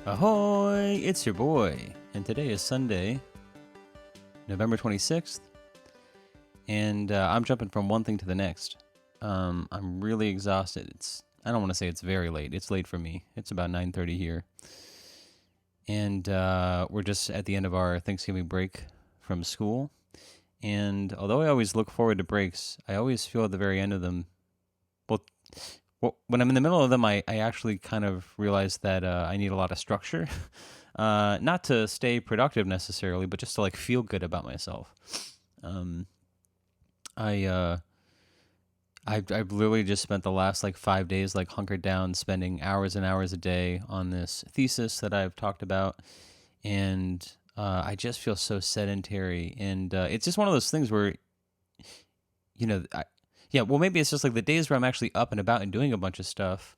Ahoy! It's your boy, and today is Sunday, November 26th, and I'm jumping from one thing to the next. I'm really exhausted. I don't want to say it's very late. It's late for me. It's about 9:30 here, and we're just at the end of our Thanksgiving break from school. And although I always look forward to breaks, I always feel at the very end of them, when I'm in the middle of them, I actually kind of realize that I need a lot of structure. Not to stay productive necessarily, but just to like feel good about myself. I've literally just spent the last like 5 days like hunkered down, spending hours and hours a day on this thesis that I've talked about, and I just feel so sedentary. And it's just one of those things where, maybe it's just like the days where I'm actually up and about and doing a bunch of stuff.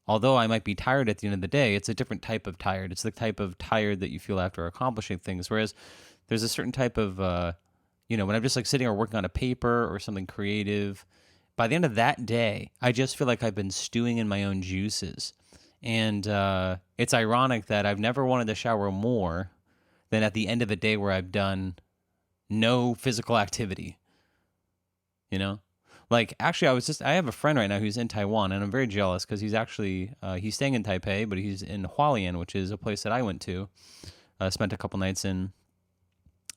Although I might be tired at the end of the day, it's a different type of tired. It's the type of tired that you feel after accomplishing things. Whereas there's a certain type of, when I'm just like sitting or working on a paper or something creative, by the end of that day, I just feel like I've been stewing in my own juices. And it's ironic that I've never wanted to shower more than at the end of a day where I've done no physical activity, you know? Like, actually, I have a friend right now who's in Taiwan, and I'm very jealous because he's actually, he's staying in Taipei, but he's in Hualien, which is a place that I went to, spent a couple nights in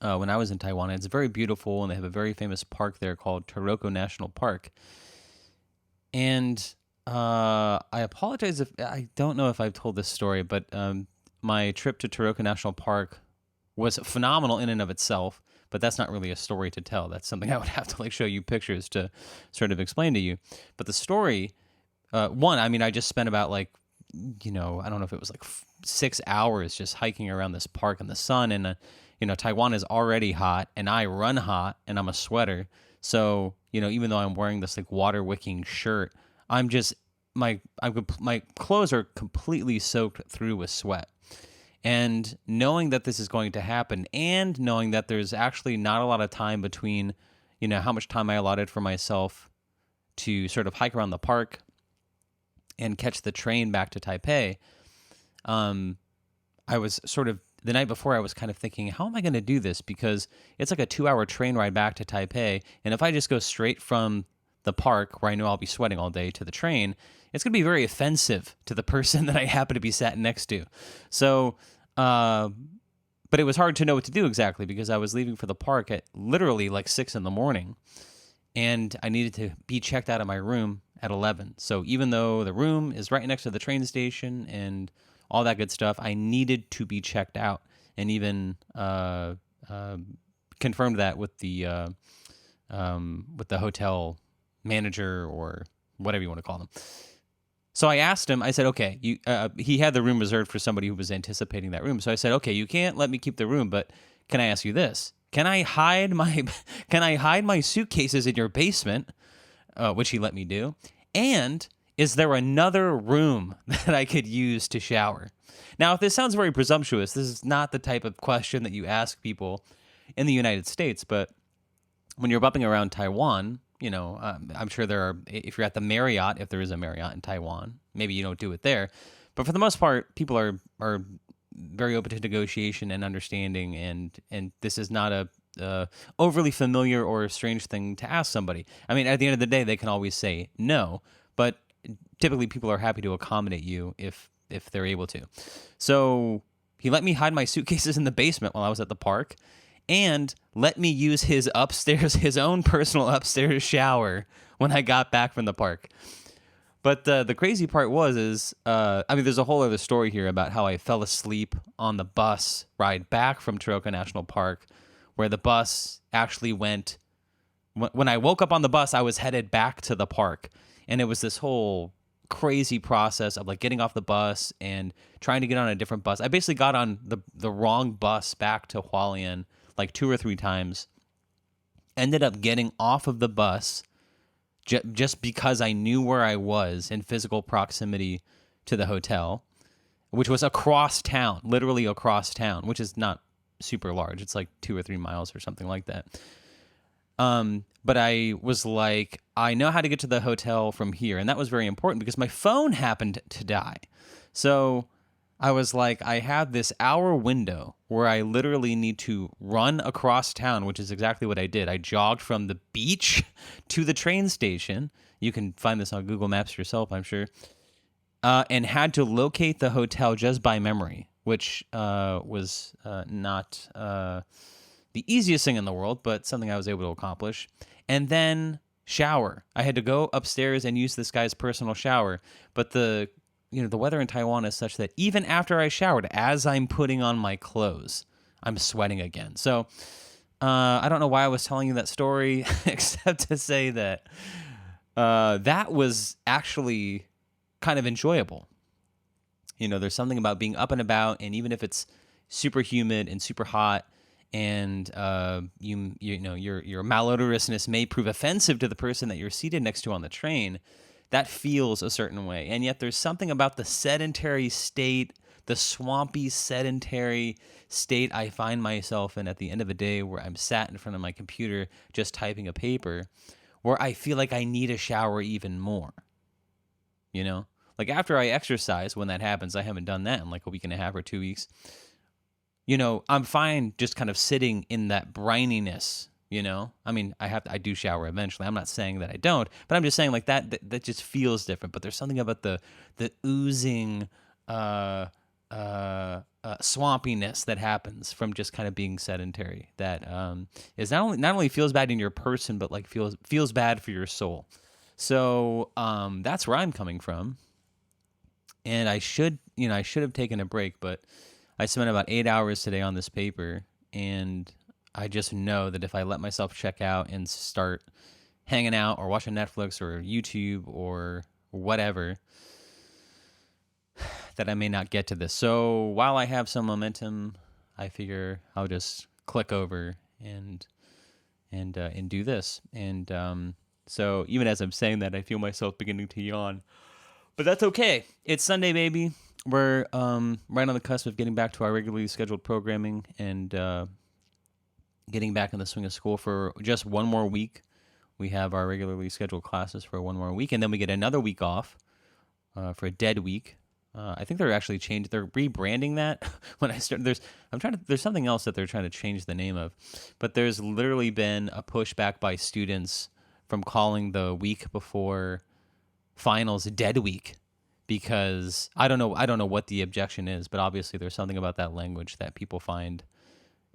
when I was in Taiwan. It's very beautiful, and they have a very famous park there called Taroko National Park. And I apologize if, I don't know if I've told this story, but my trip to Taroko National Park was phenomenal in and of itself. But that's not really a story to tell. That's something I would have to like show you pictures to sort of explain to you. But the story, I just spent about like, I don't know if it was like 6 hours just hiking around this park in the sun. And, Taiwan is already hot and I run hot and I'm a sweater. So, even though I'm wearing this like water wicking shirt, my clothes are completely soaked through with sweat. And knowing that this is going to happen and knowing that there's actually not a lot of time between, how much time I allotted for myself to sort of hike around the park and catch the train back to Taipei, I was sort of, the night before I was kind of thinking, how am I going to do this? Because it's like a 2-hour train ride back to Taipei. And if I just go straight from the park where I know I'll be sweating all day to the train, it's going to be very offensive to the person that I happen to be sat next to. So, but it was hard to know what to do exactly because I was leaving for the park at literally like 6 a.m. and I needed to be checked out of my room at 11. So even though the room is right next to the train station and all that good stuff, I needed to be checked out, and even confirmed that with the hotel manager or whatever you want to call them. So I asked him, I said, okay, he had the room reserved for somebody who was anticipating that room. So I said, okay, you can't let me keep the room, but can I ask you this? Can I hide my suitcases in your basement, which he let me do? And is there another room that I could use to shower? Now, if this sounds very presumptuous, this is not the type of question that you ask people in the United States, but when you're bumping around Taiwan, I'm sure there are, if you're at the Marriott, if there is a Marriott in Taiwan, maybe you don't do it there. But for the most part, people are very open to negotiation and understanding, and this is not a overly familiar or strange thing to ask somebody. I mean, at the end of the day, they can always say no, but typically people are happy to accommodate you if they're able to. So he let me hide my suitcases in the basement while I was at the park, and let me use his own personal upstairs shower when I got back from the park. But the crazy part there's a whole other story here about how I fell asleep on the bus ride back from Taroko National Park, where the bus actually went. When I woke up on the bus, I was headed back to the park, and it was this whole crazy process of like getting off the bus and trying to get on a different bus. I basically got on the wrong bus back to Hualien like 2 or 3 times, ended up getting off of the bus just because I knew where I was in physical proximity to the hotel, which was across town, literally across town, which is not super large. It's like 2 or 3 miles or something like that. But I was like, I know how to get to the hotel from here. And that was very important because my phone happened to die. So I was like, I have this hour window where I literally need to run across town, which is exactly what I did. I jogged from the beach to the train station. You can find this on Google Maps yourself, I'm sure. And had to locate the hotel just by memory, which was not the easiest thing in the world, but something I was able to accomplish. And then shower. I had to go upstairs and use this guy's personal shower, but the weather in Taiwan is such that even after I showered, as I'm putting on my clothes, I'm sweating again. So I don't know why I was telling you that story, except to say that that was actually kind of enjoyable. There's something about being up and about, and even if it's super humid and super hot, and your malodorousness may prove offensive to the person that you're seated next to on the train, that feels a certain way. And yet there's something about the sedentary state, the swampy sedentary state I find myself in at the end of a day where I'm sat in front of my computer just typing a paper, where I feel like I need a shower even more. Like after I exercise, when that happens, I haven't done that in like a week and a half or 2 weeks. I'm fine just kind of sitting in that brininess. I mean, I do shower eventually. I'm not saying that I don't, but I'm just saying like that just feels different. But there's something about the oozing swampiness that happens from just kind of being sedentary that is not only feels bad in your person, but like feels bad for your soul. So that's where I'm coming from. And I should have taken a break, but I spent about 8 hours today on this paper, and I just know that if I let myself check out and start hanging out or watching Netflix or YouTube or whatever, that I may not get to this. So while I have some momentum, I figure I'll just click over and do this. And so even as I'm saying that, I feel myself beginning to yawn. But that's okay. It's Sunday, baby. We're right on the cusp of getting back to our regularly scheduled programming and getting back in the swing of school for just one more week. We have our regularly scheduled classes for one more week, and then we get another week off for a dead week. I think they're actually changed. They're rebranding that. When I start, there's something else that they're trying to change the name of, but there's literally been a pushback by students from calling the week before finals dead week, because I don't know what the objection is, but obviously there's something about that language that people find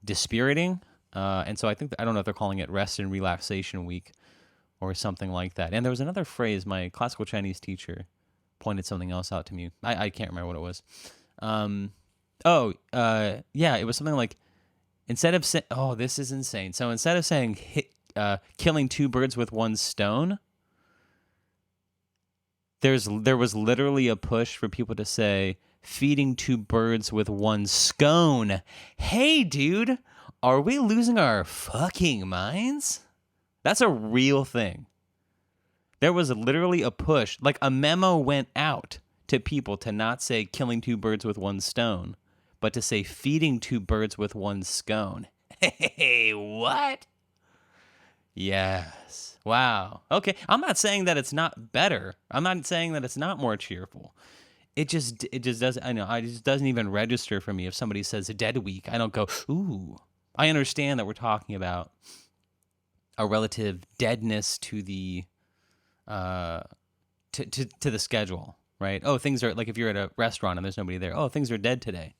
dispiriting, and so I don't know if they're calling it rest and relaxation week or something like that. And there was another phrase, my classical Chinese teacher pointed something else out to me. I can't remember what it was. Yeah, it was something like, instead of saying, oh, this is insane. So instead of saying killing two birds with one stone, there was literally a push for people to say feeding two birds with one scone. Hey, dude, are we losing our fucking minds? That's a real thing. There was literally a push, like a memo went out to people to not say killing two birds with one stone, but to say feeding two birds with one scone. Hey, what? Yes. Wow. Okay. I'm not saying that it's not better. I'm not saying that it's not more cheerful. It just doesn't, it just doesn't even register for me if somebody says a dead week. I don't go, ooh. I understand that we're talking about a relative deadness to the to the schedule, right? Oh, things are like, if you're at a restaurant and there's nobody there, oh, things are dead today.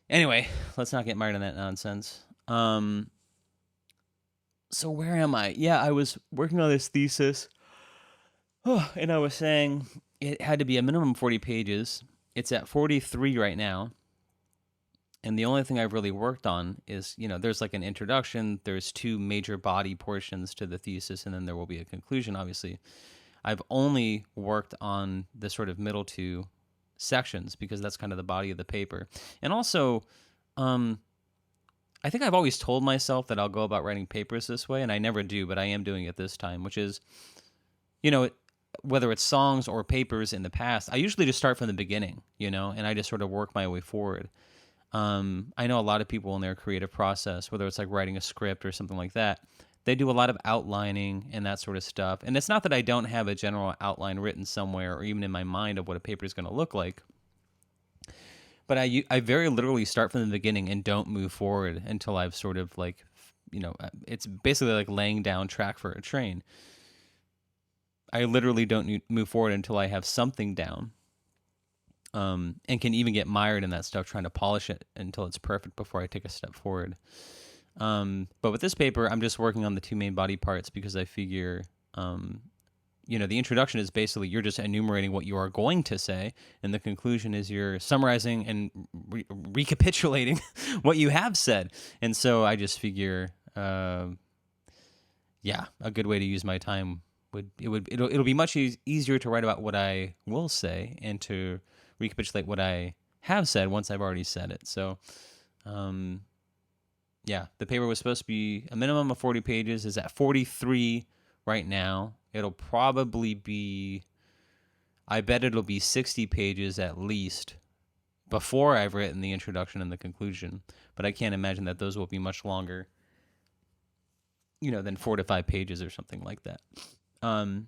Anyway, let's not get mired in that nonsense. So where am I? Yeah, I was working on this thesis, and I was saying it had to be a minimum 40 pages. It's at 43 right now. And the only thing I've really worked on is, there's like an introduction, there's two major body portions to the thesis, and then there will be a conclusion, obviously. I've only worked on the sort of middle two sections because that's kind of the body of the paper. And also, I think I've always told myself that I'll go about writing papers this way, and I never do, but I am doing it this time, which is, whether it's songs or papers in the past, I usually just start from the beginning, and I just sort of work my way forward. I know a lot of people in their creative process, whether it's like writing a script or something like that, they do a lot of outlining and that sort of stuff. And it's not that I don't have a general outline written somewhere or even in my mind of what a paper is going to look like. But I very literally start from the beginning and don't move forward until I've sort of like, it's basically like laying down track for a train. I literally don't move forward until I have something down, and can even get mired in that stuff trying to polish it until it's perfect before I take a step forward. But with this paper, I'm just working on the two main body parts because I figure, the introduction is basically you're just enumerating what you are going to say, and the conclusion is you're summarizing and recapitulating what you have said. And so I just figure, a good way to use my time it'll be much easier to write about what I will say and to recapitulate what I have said once I've already said it. So, the paper was supposed to be a minimum of 40 pages. Is at 43 right now. It'll probably be, I bet it'll be 60 pages at least before I've written the introduction and the conclusion. But I can't imagine that those will be much longer, than 4 to 5 pages or something like that. And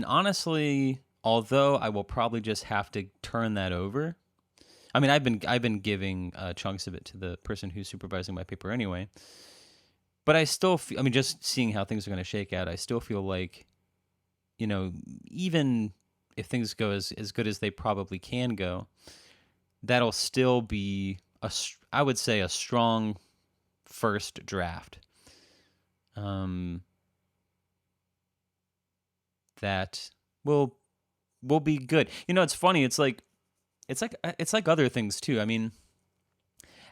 honestly, although I will probably just have to turn that over. I mean, I've been giving chunks of it to the person who's supervising my paper anyway. But I still feel, just seeing how things are going to shake out, I still feel like, even if things go as good as they probably can go, that'll still be I would say a strong first draft. That will be good. It's funny. It's like other things too. I mean,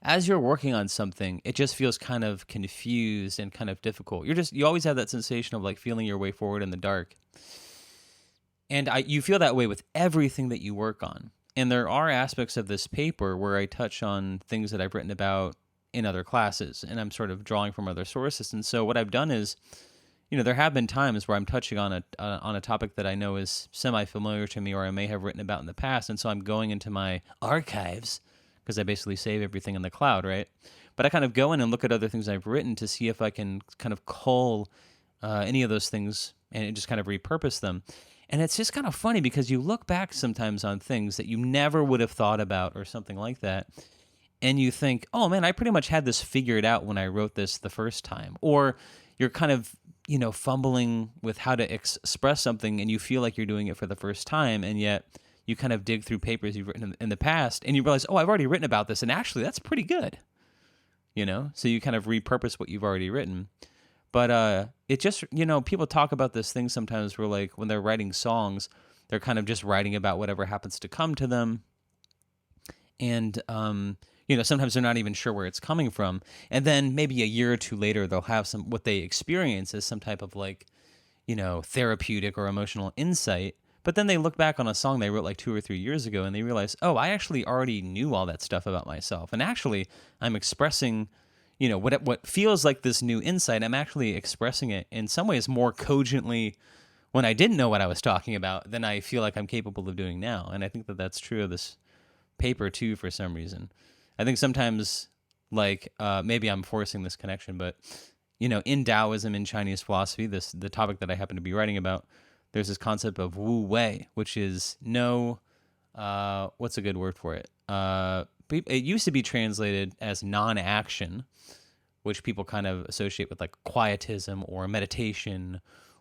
as you're working on something, it just feels kind of confused and kind of difficult. You always have that sensation of like feeling your way forward in the dark. And you feel that way with everything that you work on. And there are aspects of this paper where I touch on things that I've written about in other classes, and I'm sort of drawing from other sources. And so what I've done is, there have been times where I'm touching on a topic that I know is semi-familiar to me or I may have written about in the past, and so I'm going into my archives, because I basically save everything in the cloud, right? But I kind of go in and look at other things I've written to see if I can kind of cull any of those things and just kind of repurpose them. And it's just kind of funny because you look back sometimes on things that you never would have thought about or something like that, and you think, oh man, I pretty much had this figured out when I wrote this the first time. Or you're kind of, fumbling with how to express something and you feel like you're doing it for the first time, and yet you kind of dig through papers you've written in the past and you realize, oh, I've already written about this, and actually that's pretty good. So you kind of repurpose what you've already written. But it just, people talk about this thing sometimes where like when they're writing songs, they're kind of just writing about whatever happens to come to them. And, sometimes they're not even sure where it's coming from. And then maybe a year or two later, they'll have what they experience as some type of like, therapeutic or emotional insight. But then they look back on a song they wrote like 2 or 3 years ago and they realize, oh, I actually already knew all that stuff about myself. And actually, I'm expressing, what feels like this new insight. I'm actually expressing it in some ways more cogently when I didn't know what I was talking about than I feel like I'm capable of doing now. And I think that that's true of this paper too, for some reason. I think sometimes, like, maybe I'm forcing this connection, but, in Taoism, in Chinese philosophy, the topic that I happen to be writing about, there's this concept of Wu Wei, which is what's a good word for it? It used to be translated as non-action, which people kind of associate with like quietism or meditation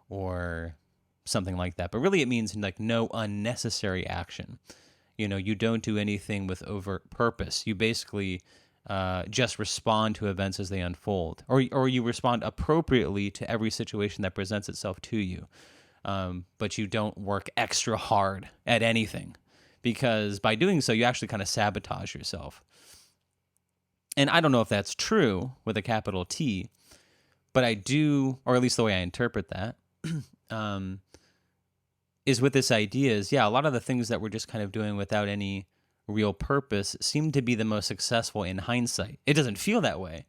or something like that. But really it means like no unnecessary action. You don't do anything with overt purpose. You basically just respond to events as they unfold, or you respond appropriately to every situation that presents itself to you. But you don't work extra hard at anything, because by doing so, you actually kind of sabotage yourself. And I don't know if that's true with a capital T, but I do, or at least the way I interpret that, is with this idea is, a lot of the things that we're just kind of doing without any real purpose seem to be the most successful in hindsight. It doesn't feel that way,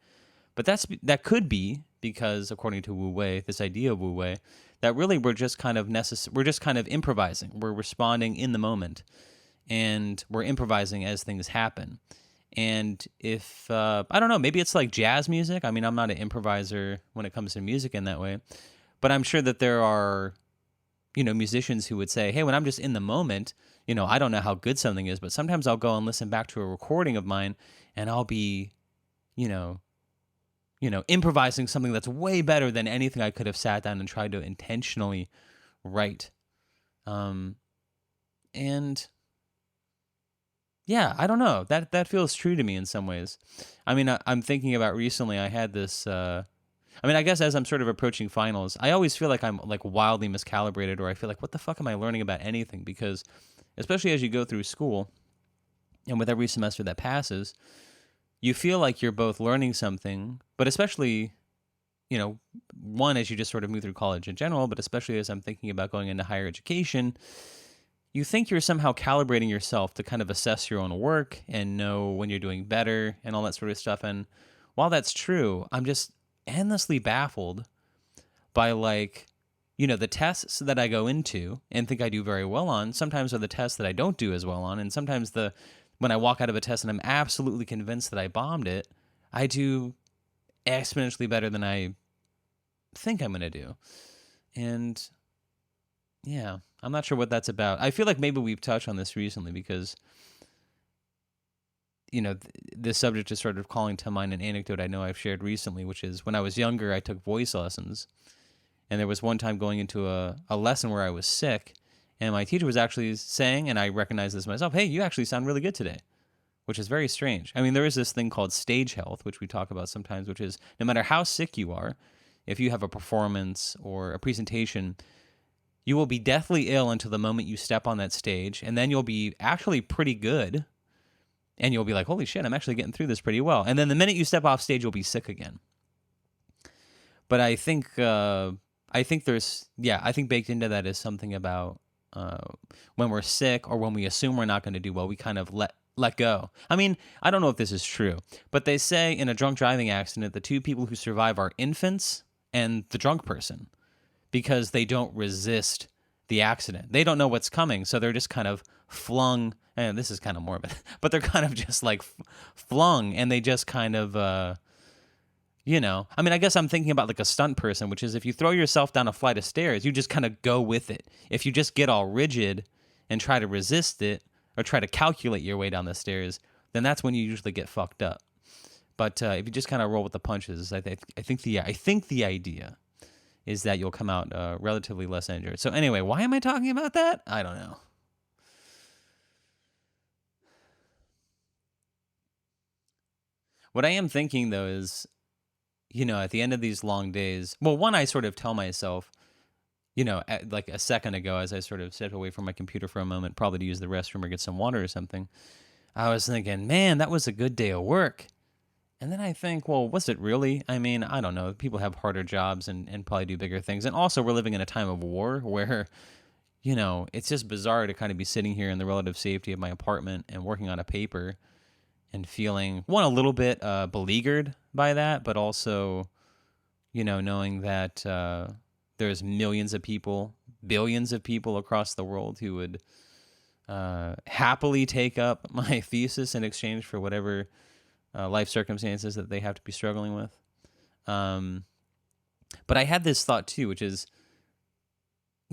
but that could be because, according to Wu Wei, this idea of Wu Wei, that really we're just kind of improvising. We're responding in the moment, and we're improvising as things happen. And if I don't know, maybe it's like jazz music. I mean, I'm not an improviser when it comes to music in that way, but I'm sure that there are musicians who would say, hey, when I'm just in the moment, I don't know how good something is, but sometimes I'll go and listen back to a recording of mine and I'll be, you know, improvising something that's way better than anything I could have sat down and tried to intentionally write. And yeah, I don't know. That feels true to me in some ways. I mean, I'm thinking about recently. I had this. I guess as I'm sort of approaching finals, I always feel like I'm like wildly miscalibrated, or I feel like, what the fuck am I learning about anything? Because especially as you go through school, and with every semester that passes, you feel like you're both learning something, but especially, one, as you just sort of move through college in general, but especially as I'm thinking about going into higher education, you think you're somehow calibrating yourself to kind of assess your own work and know when you're doing better and all that sort of stuff. And while that's true, I'm just endlessly baffled by the tests that I go into and think I do very well on sometimes are the tests that I don't do as well on. And sometimes when I walk out of a test and I'm absolutely convinced that I bombed it, I do exponentially better than I think I'm going to do. And yeah, I'm not sure what that's about. I feel like maybe we've touched on this recently because, this subject is sort of calling to mind an anecdote I know I've shared recently, which is when I was younger, I took voice lessons. And there was one time going into a lesson where I was sick, and my teacher was actually saying, and I recognized this myself, hey, you actually sound really good today, which is very strange. I mean, there is this thing called stage health, which we talk about sometimes, which is no matter how sick you are, if you have a performance or a presentation, you will be deathly ill until the moment you step on that stage, and then you'll be actually pretty good, and you'll be like, holy shit, I'm actually getting through this pretty well. And then the minute you step off stage, you'll be sick again. But I think baked into that is something about when we're sick or when we assume we're not going to do well, we kind of let go. I mean, I don't know if this is true, but they say in a drunk driving accident, the two people who survive are infants and the drunk person, because they don't resist the accident. They don't know what's coming, so they're just kind of flung, and this is kind of morbid, but they're kind of just like flung, and they just kind of, I guess I'm thinking about like a stunt person, which is if you throw yourself down a flight of stairs, you just kind of go with it. If you just get all rigid and try to resist it or try to calculate your way down the stairs, then that's when you usually get fucked up. But if you just kind of roll with the punches, I think the idea is that you'll come out relatively less injured. So anyway, why am I talking about that? I don't know. What I am thinking, though, is, at the end of these long days, well, one, I sort of tell myself, like a second ago, as I sort of stepped away from my computer for a moment, probably to use the restroom or get some water or something, I was thinking, man, that was a good day of work. And then I think, well, was it really? I mean, I don't know. People have harder jobs and probably do bigger things. And also, we're living in a time of war where, it's just bizarre to kind of be sitting here in the relative safety of my apartment and working on a paper and feeling, one, a little bit beleaguered by that, but also, knowing that there's millions of people, billions of people across the world who would happily take up my thesis in exchange for whatever life circumstances that they have to be struggling with. But I had this thought too, which is,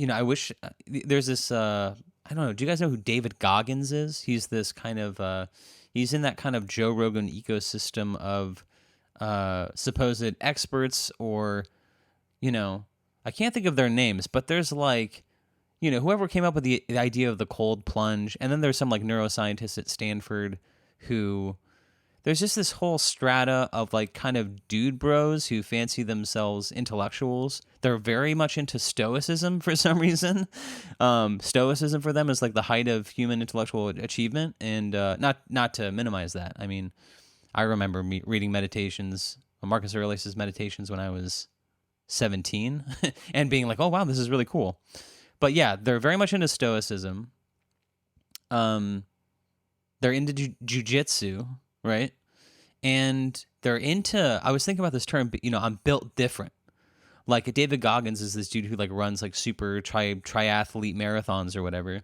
I wish there's this, I don't know, do you guys know who David Goggins is? He's this kind of, he's in that kind of Joe Rogan ecosystem of supposed experts or, I can't think of their names, but there's like, whoever came up with the idea of the cold plunge, and then there's some like neuroscientists at Stanford who, there's just this whole strata of like kind of dude bros who fancy themselves intellectuals. They're very much into stoicism for some reason. Stoicism for them is like the height of human intellectual achievement, and not to minimize that. I mean, I remember reading meditations, Marcus Aurelius' meditations when I was 17, and being like, oh wow, this is really cool. But yeah, they're very much into stoicism. They're into jujitsu. Right? And they're into, I was thinking about this term, but, I'm built different. Like David Goggins is this dude who like runs like super triathlete marathons or whatever.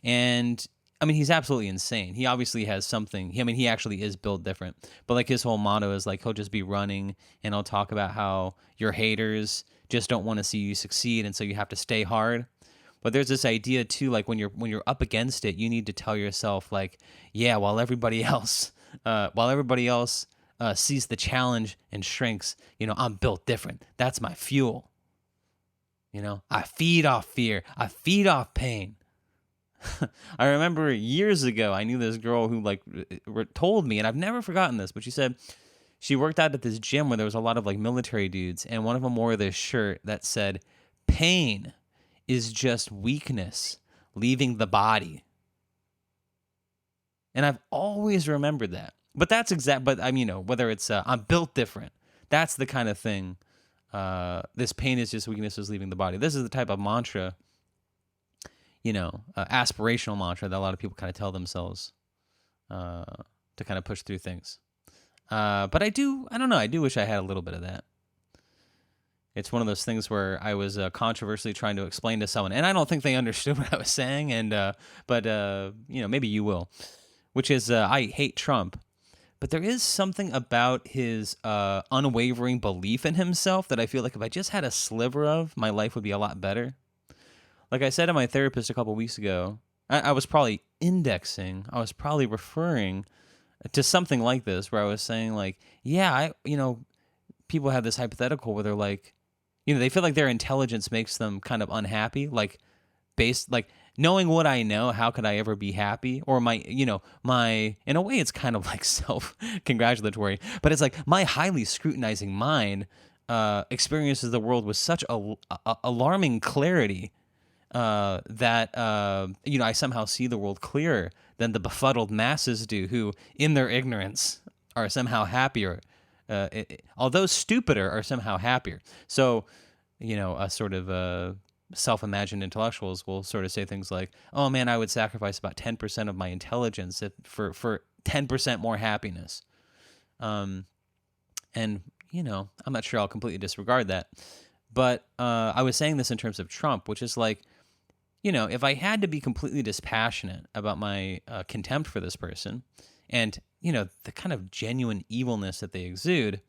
And I mean, he's absolutely insane. He obviously has something. He actually is built different. But like his whole motto is like, he'll just be running and he'll talk about how your haters just don't want to see you succeed. And so you have to stay hard. But there's this idea too, like when you're up against it, you need to tell yourself like, yeah, while everybody else sees the challenge and shrinks, I'm built different. That's my fuel. I feed off fear. I feed off pain. I remember years ago, I knew this girl who told me, and I've never forgotten this, but she said she worked out at this gym where there was a lot of like military dudes, and one of them wore this shirt that said, "Pain is just weakness leaving the body." And I've always remembered that. But that's but whether it's I'm built different, that's the kind of thing. This pain is just weakness is leaving the body. This is the type of mantra, aspirational mantra that a lot of people kind of tell themselves to kind of push through things. But I don't know, I do wish I had a little bit of that. It's one of those things where I was controversially trying to explain to someone, and I don't think they understood what I was saying, but maybe you will, which is I hate Trump. But there is something about his unwavering belief in himself that I feel like if I just had a sliver of, my life would be a lot better. Like I said to my therapist a couple weeks ago, I was probably referring to something like this, where I was saying like, yeah, people have this hypothetical where they're like, they feel like their intelligence makes them kind of unhappy, knowing what I know, how could I ever be happy? Or my, in a way, it's kind of like self-congratulatory, but it's like my highly scrutinizing mind experiences the world with such alarming clarity that, I somehow see the world clearer than the befuddled masses do, who, in their ignorance, are somehow happier. Although stupider, are somehow happier. So, a sort of self-imagined intellectuals will sort of say things like, "Oh man, I would sacrifice about 10% of my intelligence for 10% more happiness." And I'm not sure I'll completely disregard that. But I was saying this in terms of Trump, which is like, if I had to be completely dispassionate about my contempt for this person, and the kind of genuine evilness that they exude,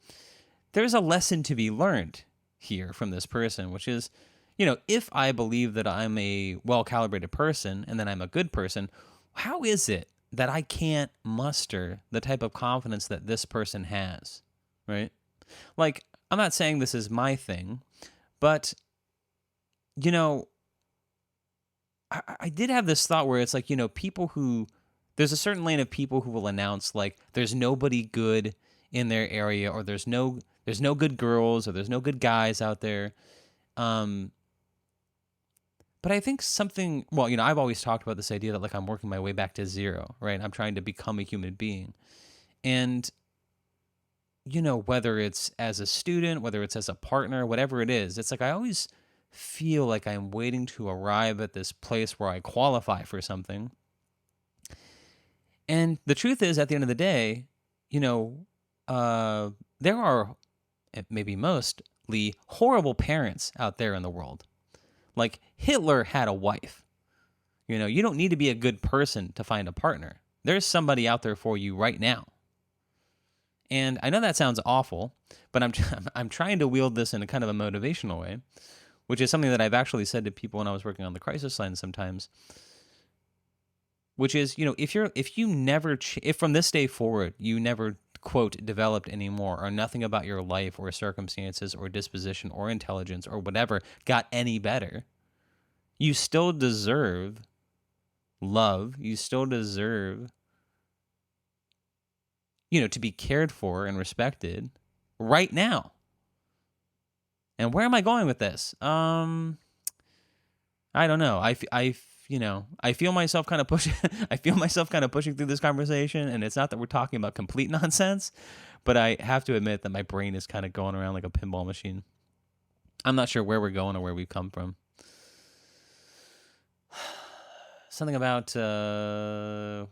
there's a lesson to be learned here from this person, which is, if I believe that I'm a well-calibrated person and that I'm a good person, how is it that I can't muster the type of confidence that this person has, right? Like, I'm not saying this is my thing, but, I did have this thought where it's like, there's a certain lane of people who will announce like there's nobody good in their area, or there's no good girls, or there's no good guys out there. But I think I've always talked about this idea that like I'm working my way back to zero, right? I'm trying to become a human being. And, whether it's as a student, whether it's as a partner, whatever it is, it's like I always feel like I'm waiting to arrive at this place where I qualify for something. And the truth is, at the end of the day, there are maybe mostly horrible parents out there in the world. Like Hitler had a wife. You don't need to be a good person to find a partner. There's somebody out there for you right now. And I know that sounds awful, but I'm trying to wield this in a kind of a motivational way, which is something that I've actually said to people when I was working on the crisis line sometimes. Which is, if from this day forward you never, quote, developed anymore, or nothing about your life or circumstances or disposition or intelligence or whatever got any better, you still deserve love. You still deserve, to be cared for and respected right now. And where am I going with this? I don't know. I feel myself kind of pushing. I feel myself kind of pushing through this conversation, and it's not that we're talking about complete nonsense, but I have to admit that my brain is kind of going around like a pinball machine. I'm not sure where we're going or where we've come from. Something about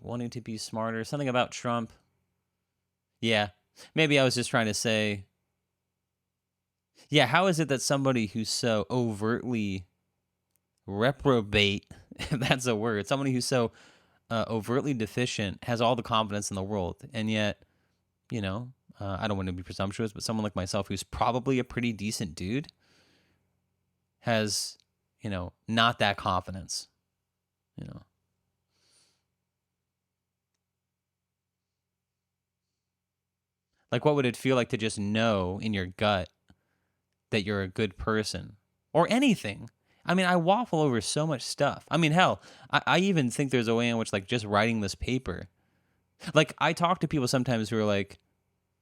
wanting to be smarter. Something about Trump. Yeah, maybe I was just trying to say. Yeah, how is it that somebody who's so overtly reprobate, if that's a word, somebody who's so overtly deficient has all the confidence in the world, and yet, I don't want to be presumptuous, but someone like myself who's probably a pretty decent dude has, not that confidence, you know. Like, what would it feel like to just know in your gut that you're a good person or anything? I mean, I waffle over so much stuff. I mean, hell, I even think there's a way in which, like, just writing this paper. Like, I talk to people sometimes who are like,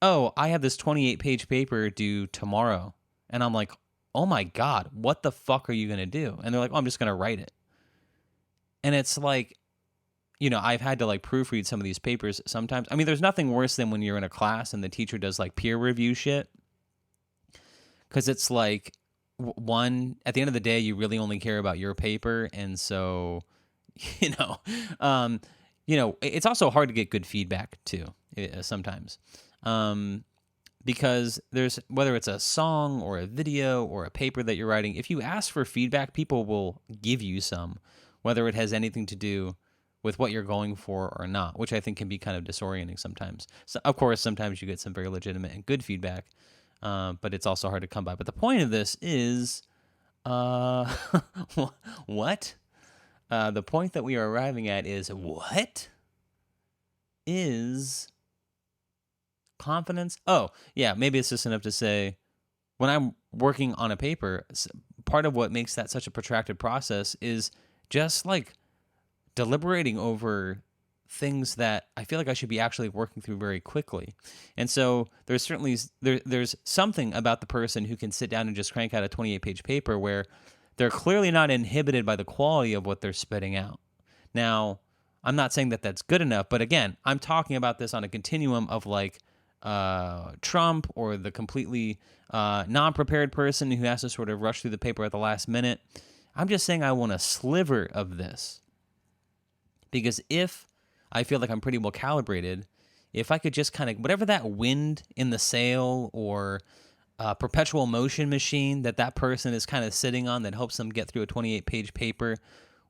oh, I have this 28-page paper due tomorrow. And I'm like, oh my God, what the fuck are you going to do? And they're like, oh, I'm just going to write it. And it's like, I've had to like proofread some of these papers sometimes. I mean, there's nothing worse than when you're in a class and the teacher does like peer review shit. Because it's like, one, at the end of the day, you really only care about your paper. And so, you know, um, it's also hard to get good feedback too, sometimes. Because there's, whether it's a song or a video or a paper that you're writing, if you ask for feedback, people will give you some, whether it has anything to do with what you're going for or not, which I think can be kind of disorienting sometimes. So, of course, sometimes you get some very legitimate and good feedback, but it's also hard to come by. But the point of this is, what? The point that we are arriving at is, what is confidence? Oh, yeah, maybe it's just enough to say, when I'm working on a paper, part of what makes that such a protracted process is just like deliberating over things that I feel like I should be actually working through very quickly. And so there's certainly there's something about the person who can sit down and just crank out a 28-page paper where they're clearly not inhibited by the quality of what they're spitting out. Now, I'm not saying that that's good enough, but again, I'm talking about this on a continuum of like Trump or the completely non-prepared person who has to sort of rush through the paper at the last minute. I'm just saying I want a sliver of this. Because if I feel like I'm pretty well calibrated, if I could just kind of, whatever that wind in the sail or perpetual motion machine that person is kind of sitting on that helps them get through a 28-page paper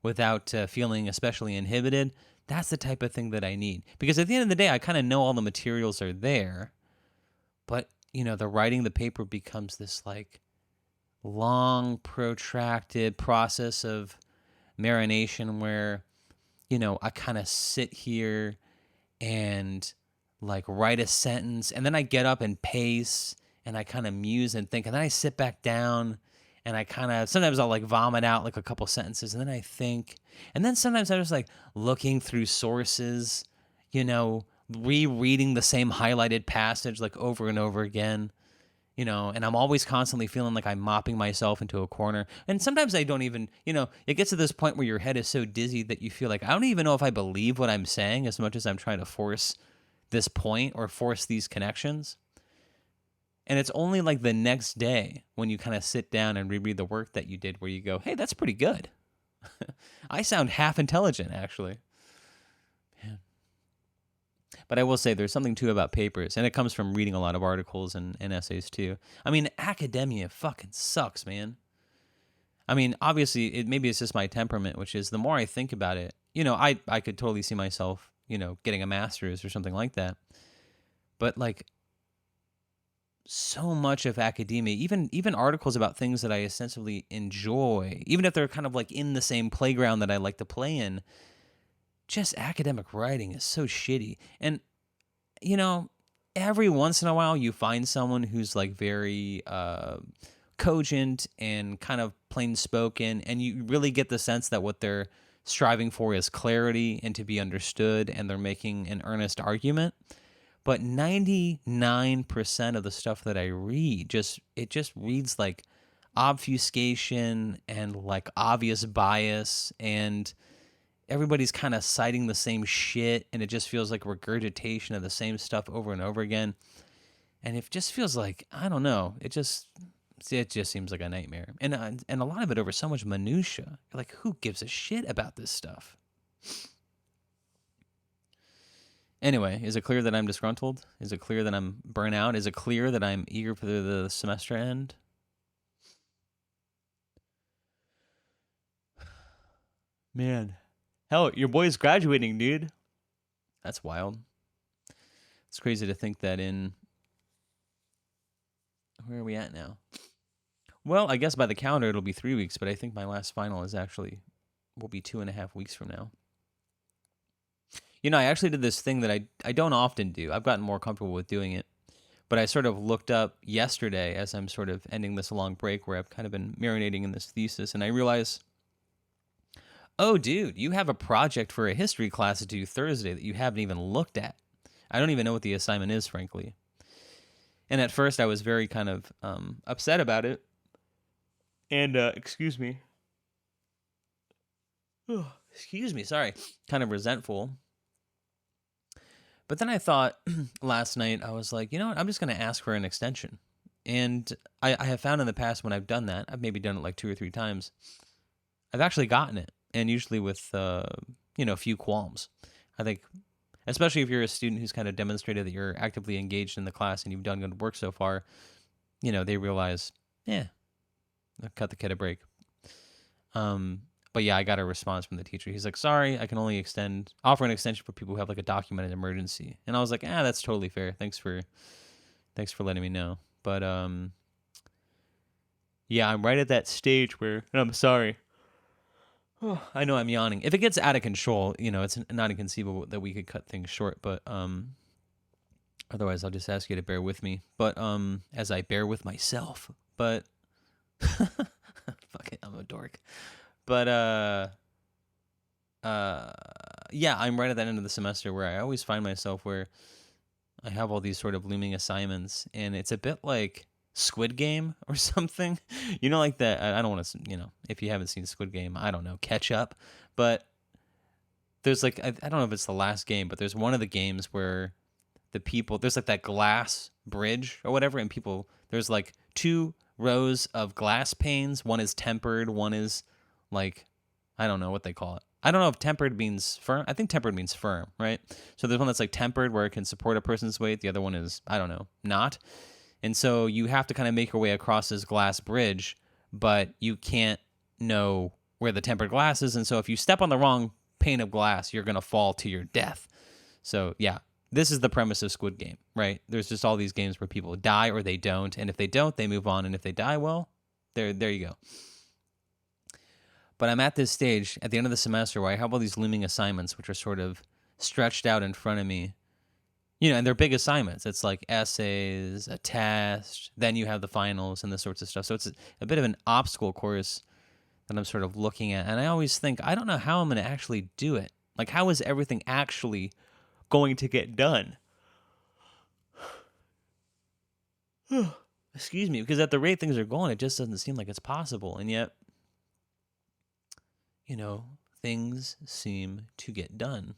without feeling especially inhibited, that's the type of thing that I need. Because at the end of the day, I kind of know all the materials are there, but, the writing the paper becomes this like long, protracted process of marination where, I kind of sit here and like write a sentence, and then I get up and pace, and I kind of muse and think, and then I sit back down, and I kind of, sometimes I'll like vomit out like a couple sentences, and then I think, and then sometimes I'm just like looking through sources, rereading the same highlighted passage like over and over again. And I'm always constantly feeling like I'm mopping myself into a corner. And sometimes I don't even, it gets to this point where your head is so dizzy that you feel like, I don't even know if I believe what I'm saying as much as I'm trying to force this point or force these connections. And it's only like the next day when you kind of sit down and reread the work that you did where you go, hey, that's pretty good. I sound half intelligent, actually. But I will say there's something too about papers, and it comes from reading a lot of articles and essays too. I mean, academia fucking sucks, man. I mean, obviously, maybe it's just my temperament, which is the more I think about it, I could totally see myself, getting a master's or something like that. But like, so much of academia, even articles about things that I essentially enjoy, even if they're kind of like in the same playground that I like to play in, just academic writing is so shitty. And, every once in a while you find someone who's like very cogent and kind of plain spoken, and you really get the sense that what they're striving for is clarity and to be understood, and they're making an earnest argument. But 99% of the stuff that I read, it just reads like obfuscation and like obvious bias, and everybody's kind of citing the same shit, and it just feels like regurgitation of the same stuff over and over again. And it just feels like, I don't know, it just seems like a nightmare. And a lot of it over so much minutia. Like, who gives a shit about this stuff? Anyway, is it clear that I'm disgruntled? Is it clear that I'm burnt out? Is it clear that I'm eager for the semester end? Man. Hell, your boy's graduating, dude. That's wild. It's crazy to think that where are we at now? Well, I guess by the calendar it'll be 3 weeks, but I think my last final will be 2.5 weeks from now. I actually did this thing that I don't often do. I've gotten more comfortable with doing it. But I sort of looked up yesterday as I'm sort of ending this long break where I've kind of been marinating in this thesis, and I realized, oh, dude, you have a project for a history class to do Thursday that you haven't even looked at. I don't even know what the assignment is, frankly. And at first, I was very kind of upset about it. And, excuse me. Excuse me, sorry. Kind of resentful. But then I thought last night, I was like, you know what? I'm just going to ask for an extension. And I have found in the past when I've done that, I've maybe done it like 2 or 3 times, I've actually gotten it. And usually with, a few qualms. I think, especially if you're a student who's kind of demonstrated that you're actively engaged in the class and you've done good work so far, they realize, I'll cut the kid a break. But yeah, I got a response from the teacher. He's like, sorry, I can only offer an extension for people who have like a documented emergency. And I was like, that's totally fair. Thanks for letting me know. But yeah, I'm right at that stage where, and I'm sorry. I know I'm yawning. If it gets out of control, it's not inconceivable that we could cut things short, but otherwise I'll just ask you to bear with me. But as I bear with myself. But fuck it, I'm a dork. But yeah, I'm right at that end of the semester where I always find myself where I have all these sort of looming assignments, and it's a bit like Squid Game or something. Like that. I don't want to, if you haven't seen Squid Game, I don't know, catch up. But there's like, I don't know if it's the last game, but there's one of the games where there's like that glass bridge or whatever, and there's like 2 rows of glass panes. One is tempered, one is like, I don't know what they call it. I don't know if tempered means firm. I think tempered means firm, right? So there's one that's like tempered where it can support a person's weight. The other one is, I don't know, not. And so you have to kind of make your way across this glass bridge, but you can't know where the tempered glass is. And so if you step on the wrong pane of glass, you're going to fall to your death. So yeah, this is the premise of Squid Game, right? There's just all these games where people die or they don't. And if they don't, they move on. And if they die, well, there you go. But I'm at this stage at the end of the semester where I have all these looming assignments, which are sort of stretched out in front of me. And they're big assignments. It's like essays, a test, then you have the finals and this sorts of stuff. So it's a bit of an obstacle course that I'm sort of looking at. And I always think, I don't know how I'm going to actually do it. Like, how is everything actually going to get done? Excuse me, because at the rate things are going, it just doesn't seem like it's possible. And yet, things seem to get done.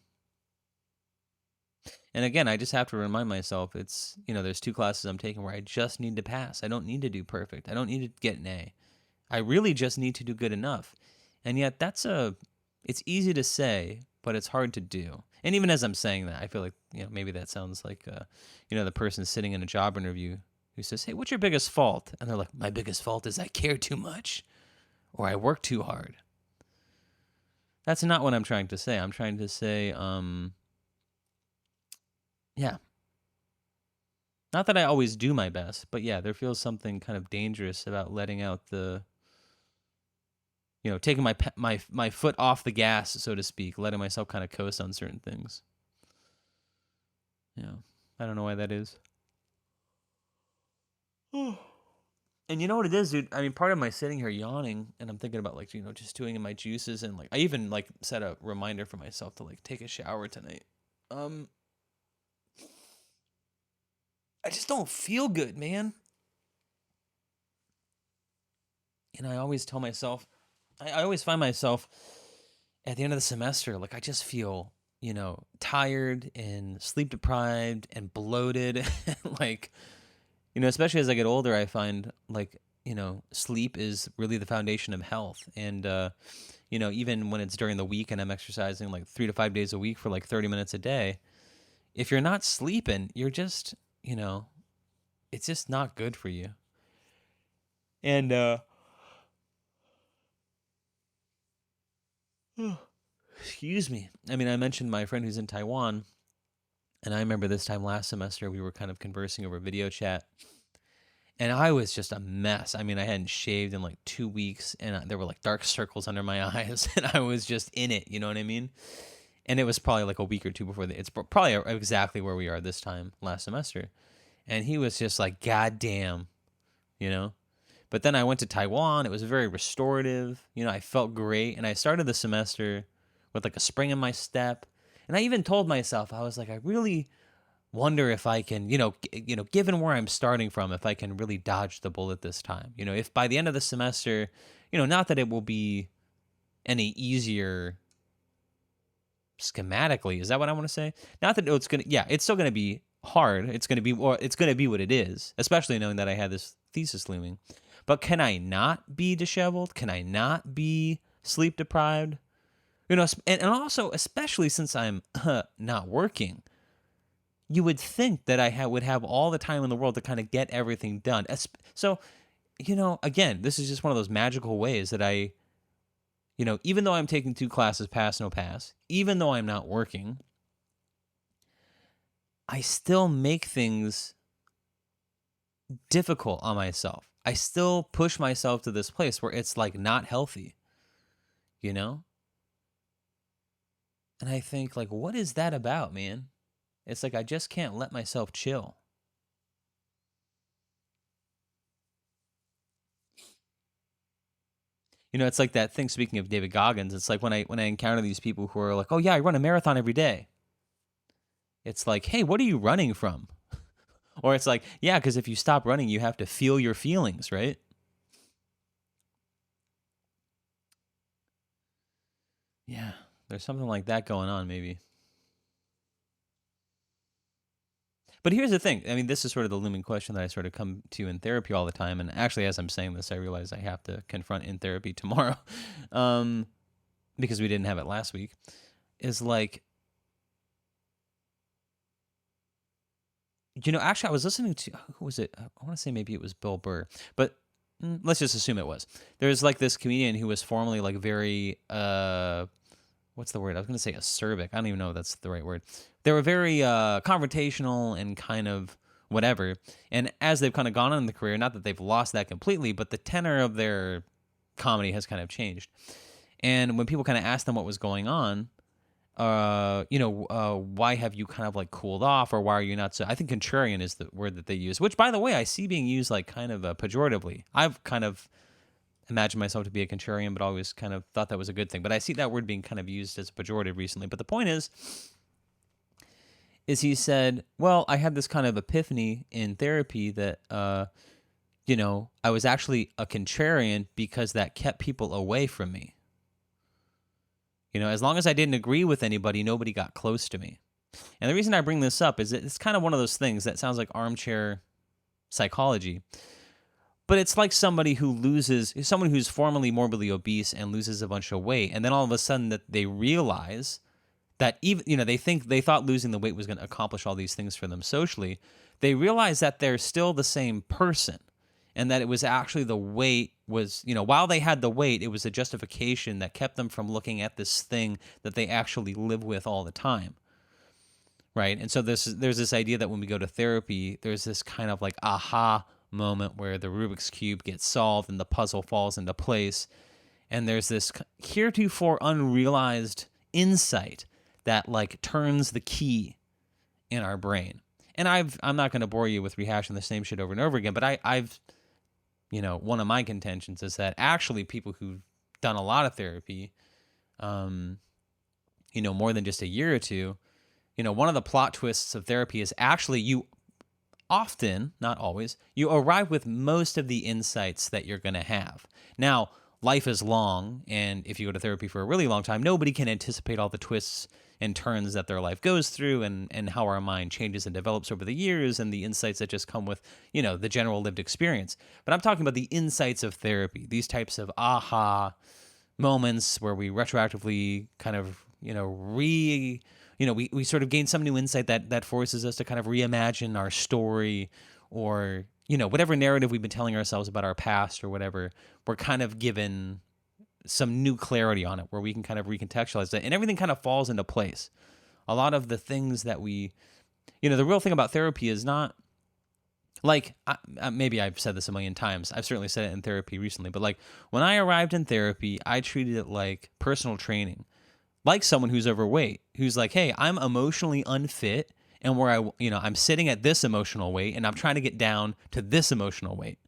And again, I just have to remind myself, it's, there's 2 classes I'm taking where I just need to pass. I don't need to do perfect. I don't need to get an A. I really just need to do good enough. And yet it's easy to say, but it's hard to do. And even as I'm saying that, I feel like, maybe that sounds like, the person sitting in a job interview who says, hey, what's your biggest fault? And they're like, my biggest fault is I care too much or I work too hard. That's not what I'm trying to say. I'm trying to say, yeah. Not that I always do my best, but yeah, there feels something kind of dangerous about letting out taking my foot off the gas, so to speak, letting myself kind of coast on certain things. I don't know why that is. And you know what it is, dude? I mean, part of my sitting here yawning, and I'm thinking about, like, just doing in my juices, and, like, I even, like, set a reminder for myself to, like, take a shower tonight. I just don't feel good, man. And I always tell myself, I always find myself at the end of the semester, like, I just feel, tired and sleep deprived and bloated. Like, especially as I get older, I find, like, sleep is really the foundation of health. And, even when it's during the week and I'm exercising like 3 to 5 days a week for like 30 minutes a day, if you're not sleeping, you're just, it's just not good for you. And, excuse me. I mean, I mentioned my friend who's in Taiwan, and I remember this time last semester we were kind of conversing over video chat, And I was just a mess. I mean, I hadn't shaved in like 2 weeks, and there were like dark circles under my eyes, and I was just in it. You know what I mean? And it was probably like a week or two before it's probably exactly where we are this time last semester. And he was just like, God damn, you know? But then I went to Taiwan. It was very restorative. You know, I felt great. And I started the semester with like a spring in my step. And I even told myself, I was like, I really wonder if I can, given where I'm starting from, if I can really dodge the bullet this time. You know, if by the end of the semester, not that it will be any easier schematically. Is that what I want to say? Not that it's it's still gonna be hard. It's gonna be what it is, especially knowing that I had this thesis looming. But can I not be disheveled? Can I not be sleep deprived? And also, especially since I'm not working, you would think that I would have all the time in the world to kind of get everything done. So, again, this is just one of those magical ways that I, even though I'm taking 2 classes, pass, no pass, even though I'm not working, I still make things difficult on myself. I still push myself to this place where it's like not healthy, And I think, like, what is that about, man? It's like I just can't let myself chill. It's like that thing, speaking of David Goggins, it's like when I encounter these people who are like, oh yeah, I run a marathon every day. It's like, hey, what are you running from? Or it's like, yeah, because if you stop running, you have to feel your feelings, right? Yeah, there's something like that going on, maybe. But here's the thing. I mean, this is sort of the looming question that I sort of come to in therapy all the time. And actually, as I'm saying this, I realize I have to confront in therapy tomorrow because we didn't have it last week. Is like, actually, I was listening to, who was it? I want to say maybe it was Bill Burr, but let's just assume it was. There's like this comedian who was formerly like very, what's the word? I was going to say acerbic. I don't even know if that's the right word. They were very confrontational and kind of whatever. And as they've kind of gone on in the career, not that they've lost that completely, but the tenor of their comedy has kind of changed. And when people kind of asked them what was going on, why have you kind of like cooled off, or why are you not so? I think contrarian is the word that they use, which, by the way, I see being used like kind of pejoratively. I've kind of imagined myself to be a contrarian, but always kind of thought that was a good thing. But I see that word being kind of used as a pejorative recently. But the point is he said, well, I had this kind of epiphany in therapy that, I was actually a contrarian because that kept people away from me. As long as I didn't agree with anybody, nobody got close to me. And the reason I bring this up is that it's kind of one of those things that sounds like armchair psychology. But it's like somebody who's formerly morbidly obese and loses a bunch of weight, and then all of a sudden that they realize that even, they thought losing the weight was going to accomplish all these things for them socially. They realize that they're still the same person, and that it was actually the weight was, while they had the weight, it was a justification that kept them from looking at this thing that they actually live with all the time. Right? And so there's this idea that when we go to therapy, there's this kind of like aha moment where the Rubik's Cube gets solved and the puzzle falls into place. And there's this heretofore unrealized insight that like turns the key in our brain. And I'm not going to bore you with rehashing the same shit over and over again, but I've one of my contentions is that actually people who've done a lot of therapy, more than just a year or two, one of the plot twists of therapy is actually you often, not always, you arrive with most of the insights that you're going to have. Now, life is long, and if you go to therapy for a really long time, nobody can anticipate all the twists and turns that their life goes through, and how our mind changes and develops over the years, and the insights that just come with, the general lived experience. But I'm talking about the insights of therapy, these types of aha moments where we retroactively kind of, we sort of gain some new insight that forces us to kind of reimagine our story, or, whatever narrative we've been telling ourselves about our past or whatever. We're kind of given some new clarity on it where we can kind of recontextualize that, and everything kind of falls into place. A lot of the things that the real thing about therapy is not Like, maybe I've said this a million times. I've certainly said it in therapy recently, but like when I arrived in therapy, I treated it like personal training, like someone who's overweight, who's like, hey, I'm emotionally unfit, and where I'm sitting at this emotional weight, and I'm trying to get down to this emotional weight.